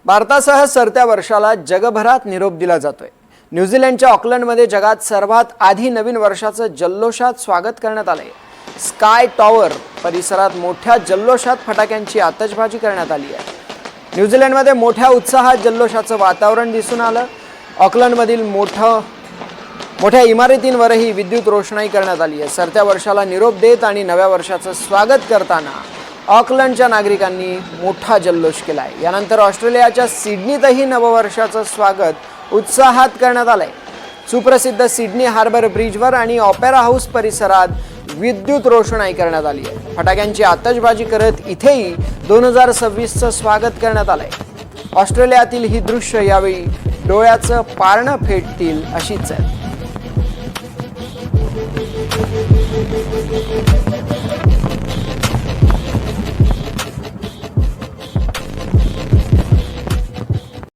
भारतासह सरत्या वर्षाला जगभरात निरोप दिला जातोय। न्यूझीलंडच्या ऑकलंडमध्ये जगात सर्वात आधी नवीन वर्षाचं जल्लोषात स्वागत करण्यात आलंय। स्काय टॉवर परिसरात मोठ्या जल्लोषात फटाक्यांची आतषबाजी करण्यात आली आहे। न्यूझीलंडमध्ये मोठ्या उत्साहात जल्लोषाचं वातावरण दिसून आलं। ऑकलंडमधील मोठ्या इमारतींवरही विद्युत रोषणाई करण्यात आली आहे। सरत्या वर्षाला निरोप देत आणि नव्या वर्षाचं स्वागत करताना ऑकलंडच्या नागरिकांनी मोठा जल्लोष केलाय। यानंतर ऑस्ट्रेलियाच्या सिडनीतही नववर्षाचं स्वागत उत्साहात करण्यात आलंय। सुप्रसिद्ध सिडनी हार्बर ब्रिजवर आणि ऑपेरा हाऊस परिसरात विद्युत रोषणाई करण्यात आली आहे। फटाक्यांची आतषबाजी करत इथेही 2026चं स्वागत करण्यात आलंय। ऑस्ट्रेलियातील ही दृश्य यावेळी डोळ्याचं पारणं फेटतील अशीच आहेत।